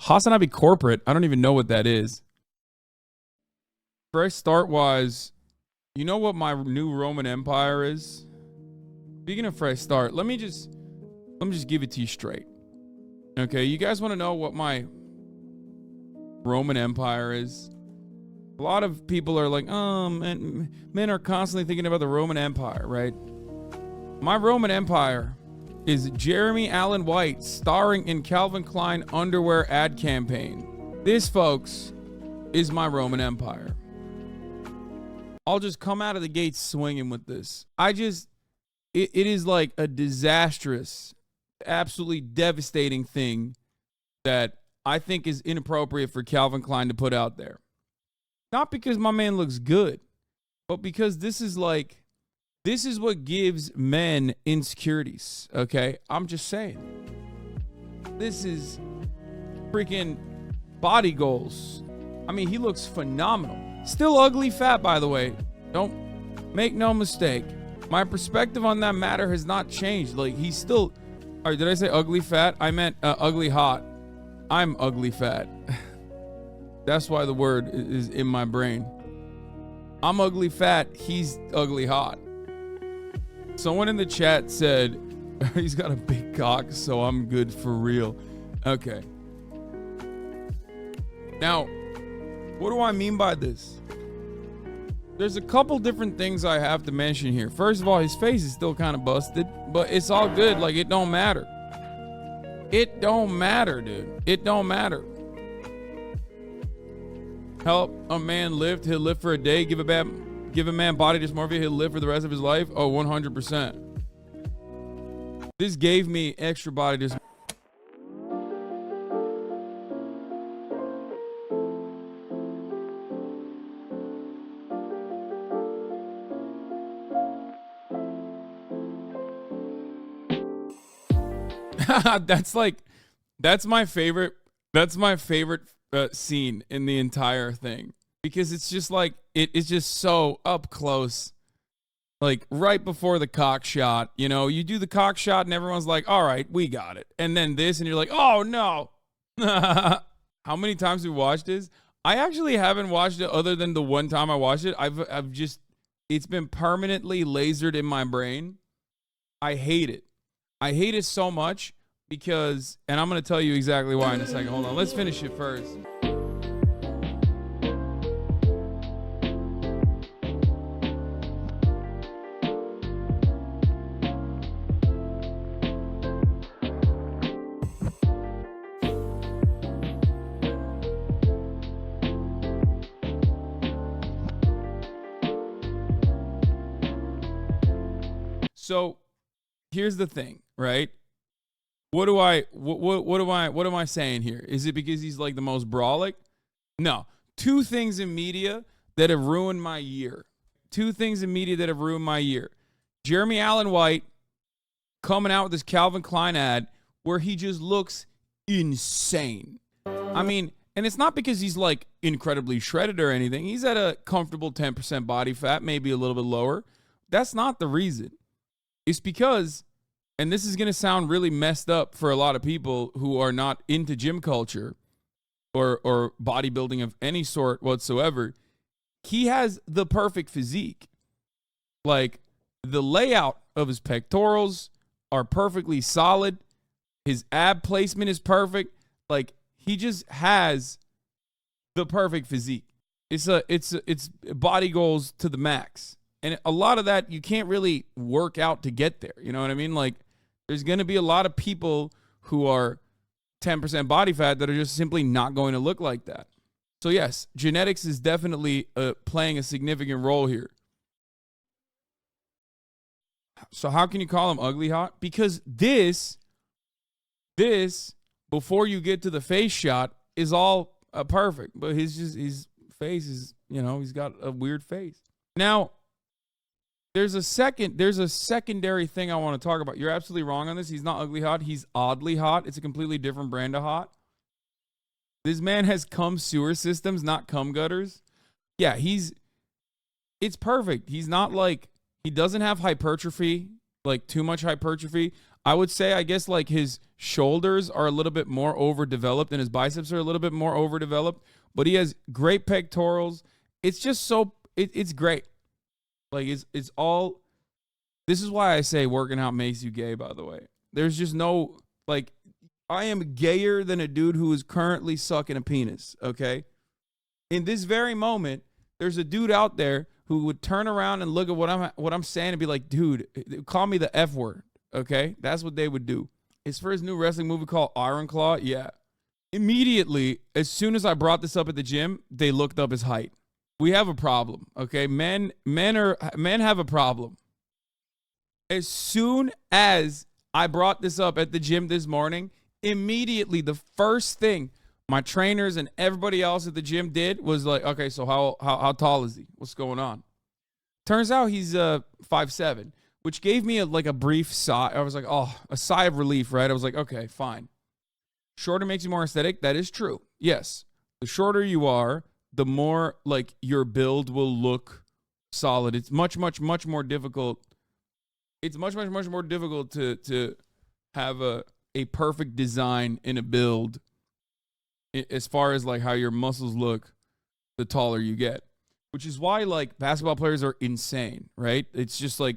HasanAbi corporate. I don't even know what that is. Fresh start wise, you know what my new Roman Empire is? Speaking of fresh start, let me just give it to you straight. Okay, you guys want to know what my Roman Empire is? A lot of people are like, oh, men are constantly thinking about the Roman Empire, right? My Roman Empire is Jeremy Allen White starring in Calvin Klein underwear ad campaign. This, folks, is my Roman Empire. I'll just come out of the gate swinging with this. It is like a disastrous, absolutely devastating thing that I think is inappropriate for Calvin Klein to put out there. Not because my man looks good, but because this is what gives men insecurities, okay? I'm just saying. This is freaking body goals. I mean, he looks phenomenal. Still ugly fat, by the way. Don't make no mistake. My perspective on that matter has not changed. Like, he's still... All right, did I say ugly fat? I meant ugly hot. I'm ugly fat. That's why the word is in my brain. I'm ugly fat. He's ugly hot. Someone in the chat said, he's got a big cock, so I'm good for real. Okay. Now, what do I mean by this? There's a couple different things I have to mention here. First of all, his face is still kind of busted, but it's all good. Like, it don't matter. It don't matter, dude. It don't matter. Help a man lift. He'll live for a day. Give a man body dysmorphia. He'll live for the rest of his life. Oh, 100%. This gave me extra body dysmorphia. That's my favorite scene in the entire thing, because it's just like it's just so up close, like right before the cock shot. You know, you do the cock shot and everyone's like, all right, we got it, and then this, and you're like, oh no. How many times we watched this? I actually haven't watched it other than the one time I watched it. I've just, it's been permanently lasered in my brain. I hate it. I hate it so much because, and I'm going to tell you exactly why in a second. Hold on. Let's finish it first. So here's the thing, right? What am I saying here? Is it because he's like the most brolic? No. Two things in media that have ruined my year. Jeremy Allen White coming out with this Calvin Klein ad where he just looks insane. I mean, and it's not because he's like incredibly shredded or anything. He's at a comfortable 10% body fat, maybe a little bit lower. That's not the reason. It's because, and this is going to sound really messed up for a lot of people who are not into gym culture or bodybuilding of any sort whatsoever, he has the perfect physique. Like, the layout of his pectorals are perfectly solid. His ab placement is perfect. Like, he just has the perfect physique. It's body goals to the max. And a lot of that you can't really work out to get there. You know what I mean? Like, there's going to be a lot of people who are 10% body fat that are just simply not going to look like that. So yes, genetics is definitely playing a significant role here. So how can you call him ugly hot? Because this, before you get to the face shot, is all perfect. But his face is, you know, he's got a weird face. Now, there's a secondary thing I want to talk about. You're absolutely wrong on this. He's not ugly hot. He's oddly hot. It's a completely different brand of hot. This man has cum sewer systems, not cum gutters. Yeah, it's perfect. He's not like, he doesn't have hypertrophy, like too much hypertrophy. I would say, I guess, like his shoulders are a little bit more overdeveloped and his biceps are a little bit more overdeveloped, but he has great pectorals. It's just so, it's great. Like, it's all, this is why I say working out makes you gay, by the way. There's just no, like, I am gayer than a dude who is currently sucking a penis, okay? In this very moment, there's a dude out there who would turn around and look at what I'm saying and be like, dude, call me the F word, okay? That's what they would do. It's for his new wrestling movie called Iron Claw. Yeah. Immediately, as soon as I brought this up at the gym, they looked up his height. We have a problem, okay? Men have a problem. As soon as I brought this up at the gym this morning, immediately the first thing my trainers and everybody else at the gym did was like, okay, so how tall is he? What's going on? Turns out he's 5'7", which gave me a brief sigh. I was like, oh, a sigh of relief, right? I was like, okay, fine. Shorter makes you more aesthetic. That is true. Yes. The shorter you are, the more like your build will look solid. It's much more difficult. It's much more difficult to have a perfect design in a build as far as like how your muscles look the taller you get, which is why like basketball players are insane, right? It's just like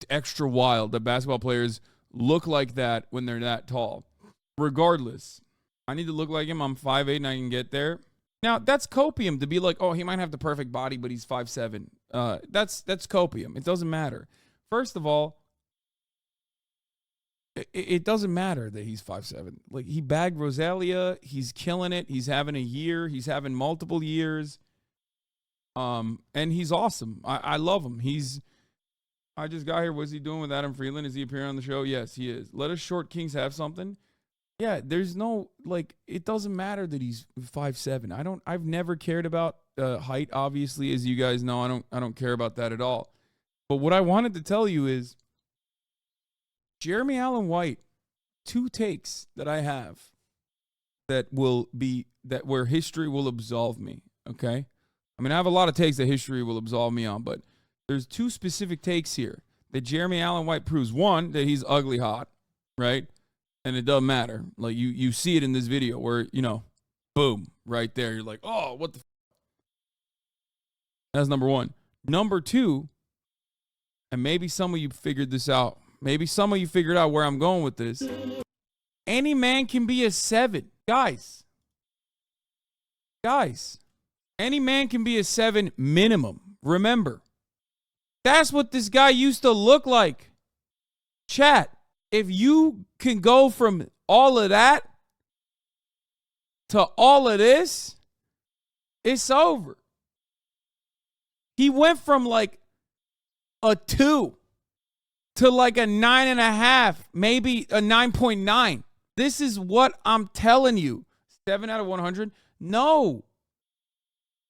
extra wild that basketball players look like that when they're that tall. Regardless, I need to look like him. I'm 5'8" and I can get there. Now, that's copium to be like, oh, he might have the perfect body, but he's 5'7". That's copium. It doesn't matter. First of all, it doesn't matter that he's 5'7". Like, he bagged Rosalia. He's killing it. He's having a year. He's having multiple years. And he's awesome. I love him. I just got here. What's he doing with Adam Freeland? Is he appearing on the show? Yes, he is. Let us short kings have something. Yeah, there's no, like, it doesn't matter that he's 5'7". I've never cared about height, obviously, as you guys know. I don't care about that at all. But what I wanted to tell you is, Jeremy Allen White, 2 takes that I have where history will absolve me, okay? I mean, I have a lot of takes that history will absolve me on, but there's 2 specific takes here that Jeremy Allen White proves. One, that he's ugly hot, right? And it doesn't matter. Like, you see it in this video where, boom, right there. You're like, oh, what the f-? That's number 1. Number 2, and maybe some of you figured this out. Maybe some of you figured out where I'm going with this. Any man can be a 7. Guys, any man can be a 7 minimum. Remember, that's what this guy used to look like. Chat, if you can go from all of that to all of this, it's over. He went from like a 2 to like a 9.5, maybe a 9.9. This is what I'm telling you. 7 out of 100? No.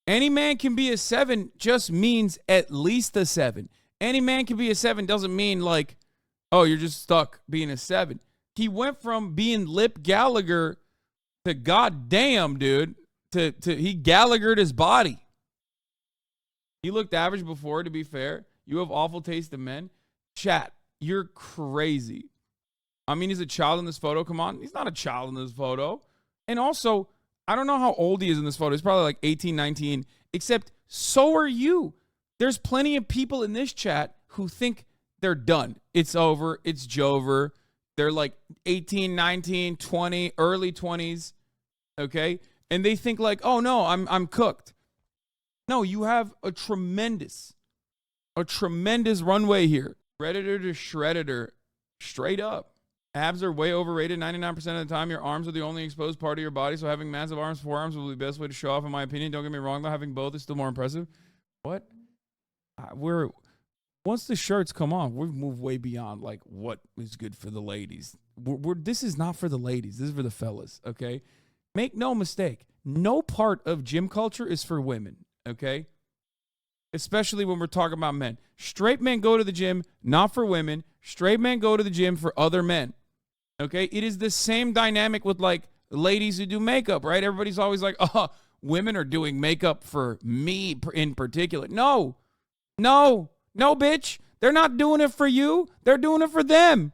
Any man can be a 7 just means at least a 7. Any man can be a 7 doesn't mean like, oh, you're just stuck being a 7. He went from being Lip Gallagher to goddamn, dude, to he Gallaghered his body. He looked average before, to be fair. You have awful taste in men. Chat, you're crazy. I mean, he's a child in this photo. Come on. He's not a child in this photo. And also, I don't know how old he is in this photo. He's probably like 18, 19. Except, so are you. There's plenty of people in this chat who think they're done. It's over. It's Jover. They're like 18, 19, 20, early 20s. Okay? And they think like, oh no, I'm cooked. No, you have a tremendous runway here. Redditor to shredditor. Straight up. Abs are way overrated 99% of the time. Your arms are the only exposed part of your body, so having massive arms, forearms will be the best way to show off, in my opinion. Don't get me wrong, though. Having both is still more impressive. What? Once the shirts come off, we've moved way beyond, like, what is good for the ladies. This is not for the ladies. This is for the fellas, okay? Make no mistake. No part of gym culture is for women, okay? Especially when we're talking about men. Straight men go to the gym, not for women. Straight men go to the gym for other men. Okay? It is the same dynamic with, like, ladies who do makeup, right? Everybody's always like, oh, women are doing makeup for me in particular. No, bitch. They're not doing it for you. They're doing it for them.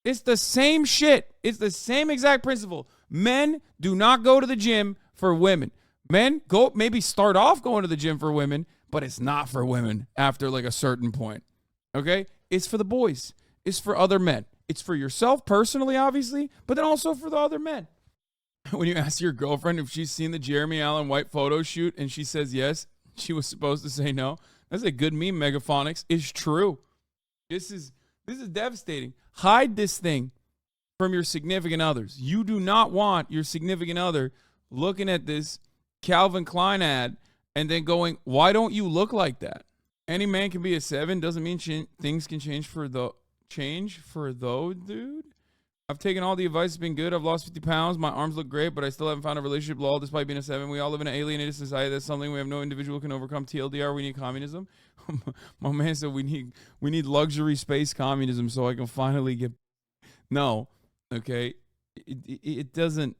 It's the same shit. It's the same exact principle. Men do not go to the gym for women. Men go maybe start off going to the gym for women, but it's not for women after like a certain point. Okay? It's for the boys. It's for other men. It's for yourself personally, obviously, but then also for the other men. When you ask your girlfriend if she's seen the Jeremy Allen White photo shoot and she says yes, she was supposed to say no. That's a good meme, Megaphonics. It's true. This is devastating. Hide this thing from your significant others. You do not want your significant other looking at this Calvin Klein ad and then going, why don't you look like that? Any man can be a 7. Doesn't mean things can change for dude. I've taken all the advice. It's been good. I've lost 50 pounds. My arms look great, but I still haven't found a relationship, lol, despite being a 7. We all live in an alienated society. That's something we have no individual can overcome. TLDR, we need communism. My man said we need luxury space communism so I can finally get... No, okay? It doesn't...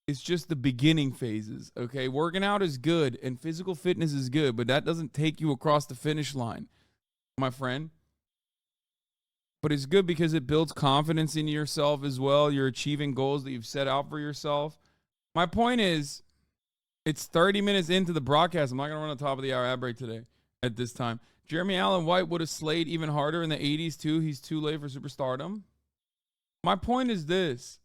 It's just the beginning phases, okay? Working out is good, and physical fitness is good, but that doesn't take you across the finish line, my friend. But it's good because it builds confidence in yourself as well. You're achieving goals that you've set out for yourself. My point is, it's 30 minutes into the broadcast. I'm not going to run on top of the hour ad break today at this time. Jeremy Allen White would have slayed even harder in the 80s too. He's too late for superstardom. My point is this.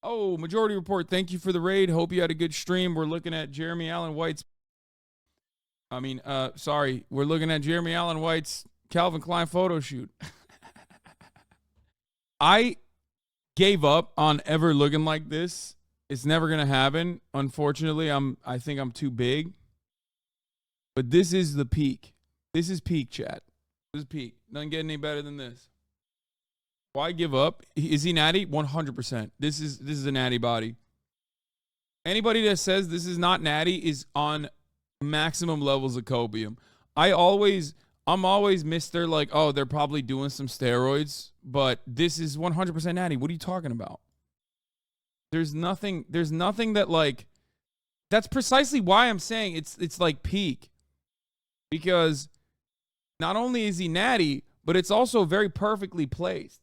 Oh, Majority Report, thank you for the raid. Hope you had a good stream. We're looking at Jeremy Allen White's... We're looking at Jeremy Allen White's Calvin Klein photo shoot. I gave up on ever looking like this. It's never going to happen. Unfortunately, I think I'm too big. But this is the peak. This is peak, chat. This is peak. Doesn't get any better than this. Why give up? Is he natty? 100%. This is a natty body. Anybody that says this is not natty is on maximum levels of copium. I'm always Mr. like, oh, they're probably doing some steroids, but this is 100% natty. What are you talking about? There's nothing that like, that's precisely why I'm saying it's like peak. Because not only is he natty, but it's also very perfectly placed.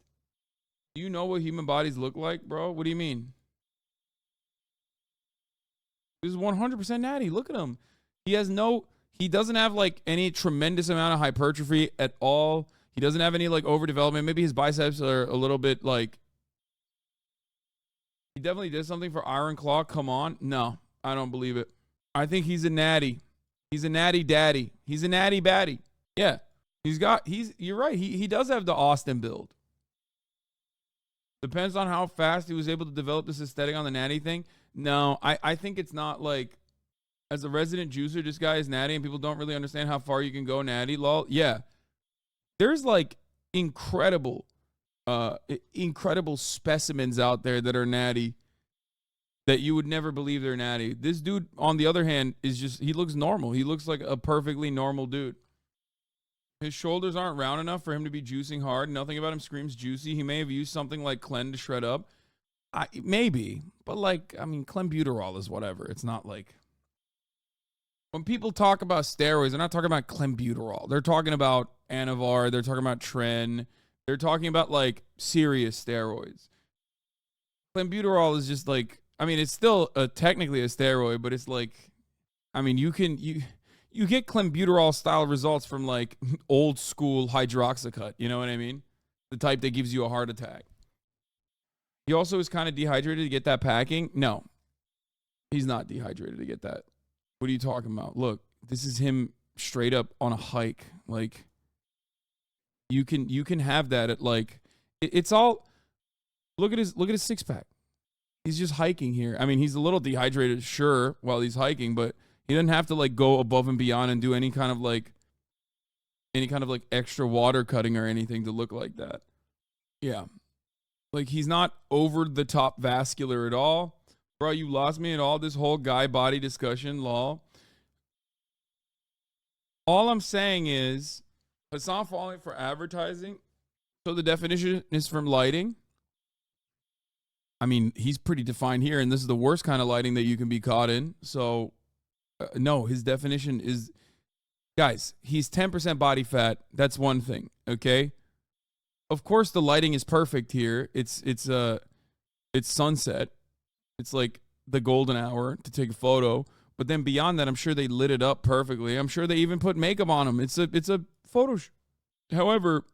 Do you know what human bodies look like, bro? What do you mean? This is 100% natty. Look at him. He doesn't have like any tremendous amount of hypertrophy at all. He doesn't have any like overdevelopment. Maybe his biceps are a little bit like... He definitely did something for Iron Claw. Come on. No, I don't believe it. I think he's a natty. He's a natty daddy. He's a natty baddie. Yeah. You're right. He does have the Austin build. Depends on how fast he was able to develop this aesthetic on the natty thing. No, I think it's not like... As a resident juicer, this guy is natty and people don't really understand how far you can go natty, lol. Yeah. There's like incredible specimens out there that are natty that you would never believe they're natty. This dude, on the other hand, he looks normal. He looks like a perfectly normal dude. His shoulders aren't round enough for him to be juicing hard. Nothing about him screams juicy. He may have used something like Clen to shred up. Maybe. But like, I mean, clenbuterol is whatever. It's not like... When people talk about steroids, they're not talking about clenbuterol. They're talking about Anavar. They're talking about Tren. They're talking about, like, serious steroids. Clenbuterol is just, like... I mean, it's still technically a steroid, but it's, like... I mean, you get clenbuterol-style results from, like, old-school hydroxycut. You know what I mean? The type that gives you a heart attack. He also is kind of dehydrated to get that packing. No. He's not dehydrated to get that. What are you talking about? Look, this is him straight up on a hike. Like, you can have that at like, it's all. Look at his six pack. He's just hiking here. I mean, he's a little dehydrated, sure, while he's hiking, but he doesn't have to like go above and beyond and do any kind of like extra water cutting or anything to look like that. Yeah, like he's not over the top vascular at all. Bro, you lost me at all this whole guy body discussion, lol. All I'm saying is, Hasan falling for advertising. So the definition is from lighting. I mean, he's pretty defined here, and this is the worst kind of lighting that you can be caught in. So, no, his definition is, guys, he's 10% body fat. That's one thing, okay? of course the lighting is perfect here. It's sunset. It's like the golden hour to take a photo. But then beyond that, I'm sure they lit it up perfectly. I'm sure they even put makeup on them. It's a photo. However,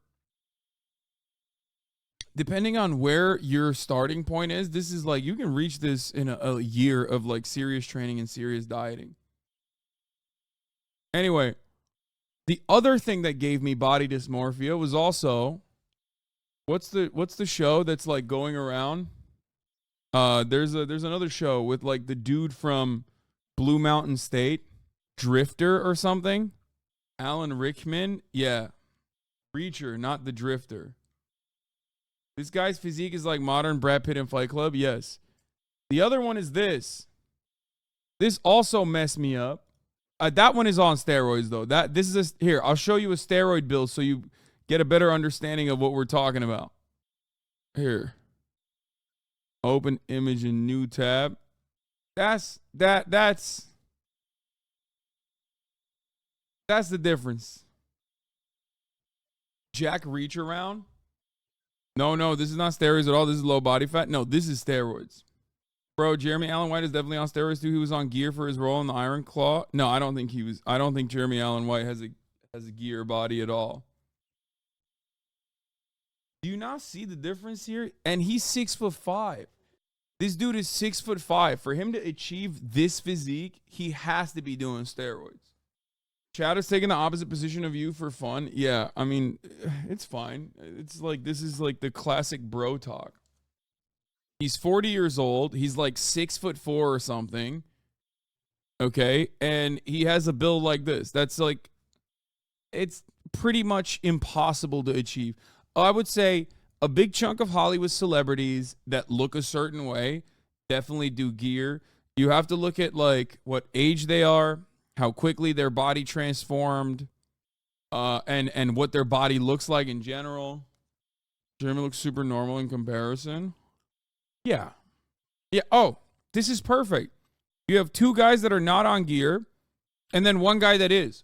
depending on where your starting point is, this is like you can reach this in a year of like serious training and serious dieting. Anyway, the other thing that gave me body dysmorphia was also what's the show that's like going around? There's another show with like the dude from Blue Mountain State, Drifter or something. Alan Rickman, yeah, Reacher, not the Drifter. This guy's physique is like modern Brad Pitt in Fight Club. Yes. The other one is this. This also messed me up. That one is on steroids though. Here, I'll show you a steroid bill so you get a better understanding of what we're talking about. Here. Open image in new tab. That's the difference. Jack reach around. No, this is not steroids at all. This is low body fat. No, this is steroids. Bro, Jeremy Allen White is definitely on steroids too. He was on gear for his role in the Iron Claw. No, I don't think he was. I don't think Jeremy Allen White has a gear body at all. Do you not see the difference here? And he's 6'5". This dude is 6'5". For him to achieve this physique, he has to be doing steroids. Chad is taking the opposite position of you for fun. Yeah, I mean, it's fine. It's like, this is like the classic bro talk. He's 40 years old. He's like 6'4" or something. Okay. And he has a build like this. That's like, it's pretty much impossible to achieve. I would say a big chunk of Hollywood celebrities that look a certain way definitely do gear. You have to look at like what age they are, how quickly their body transformed, and what their body looks like in general. Jeremy looks super normal in comparison. Yeah. Yeah. Oh, this is perfect. You have two guys that are not on gear, and then one guy that is.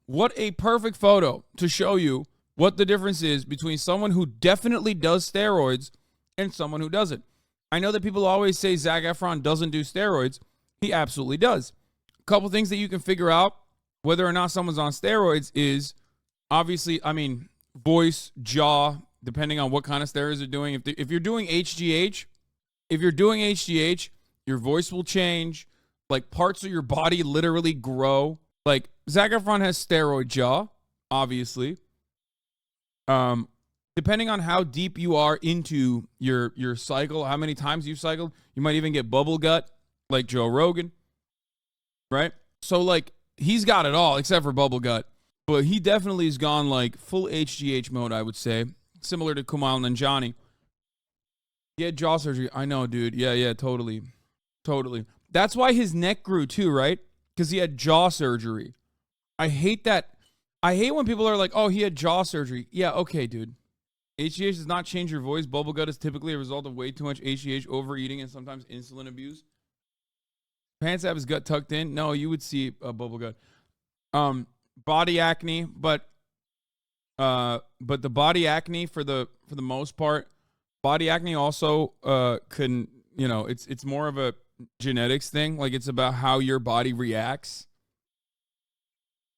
What a perfect photo to show you what the difference is between someone who definitely does steroids and someone who doesn't. I know that people always say Zac Efron doesn't do steroids. He absolutely does. A couple things that you can figure out whether or not someone's on steroids is obviously, I mean, voice, jaw, depending on what kind of steroids they're doing. If you're doing HGH, your voice will change. Like parts of your body literally grow. Like Zac Efron has steroid jaw, obviously. Depending on how deep you are into your cycle, how many times you've cycled, you might even get bubble gut, like Joe Rogan, right? So like he's got it all except for bubble gut, but he definitely has gone like full HGH mode, I would say, similar to Kumail Nanjiani. He had jaw surgery. I know, dude. Yeah, totally. That's why his neck grew too, right? Because he had jaw surgery. I hate that. I hate when people are like, oh, he had jaw surgery. Yeah, okay, dude. HGH does not change your voice. Bubble gut is typically a result of way too much HGH, overeating, and sometimes insulin abuse. Pants have his gut tucked in. No, you would see a bubble gut. Body acne, but the body acne for the most part, body acne also can, you know, it's more of a genetics thing. Like it's about how your body reacts.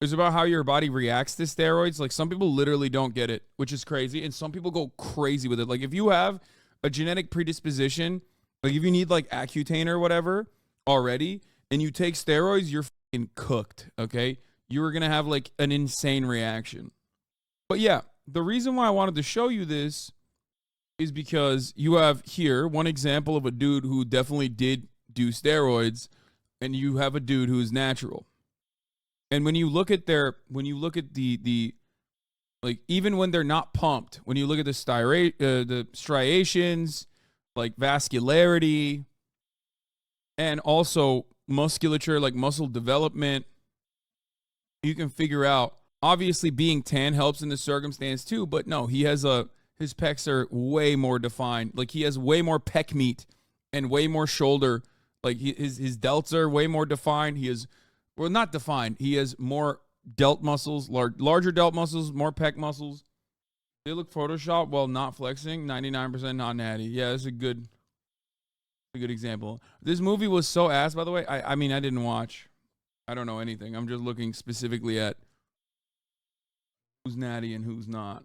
It's about how your body reacts to steroids. Like some people literally don't get it, which is crazy. And some people go crazy with it. Like if you have a genetic predisposition, like if you need like Accutane or whatever already, and you take steroids, you're fucking cooked. Okay. You're going to have like an insane reaction. But yeah, the reason why I wanted to show you this is because you have here one example of a dude who definitely did do steroids, and you have a dude who's natural. And when you look at the like, even when they're not pumped, when you look at the striations, like vascularity, and also musculature, like muscle development, you can figure out, obviously being tan helps in this circumstance too, but no, his pecs are way more defined. Like he has way more pec meat and way more shoulder. Like his delts are way more defined. Well, not defined. He has more delt muscles, larger delt muscles, more pec muscles. They look Photoshop while not flexing. 99% not natty. Yeah, that's a good example. This movie was so ass, by the way. I mean, I didn't watch. I don't know anything. I'm just looking specifically at who's natty and who's not.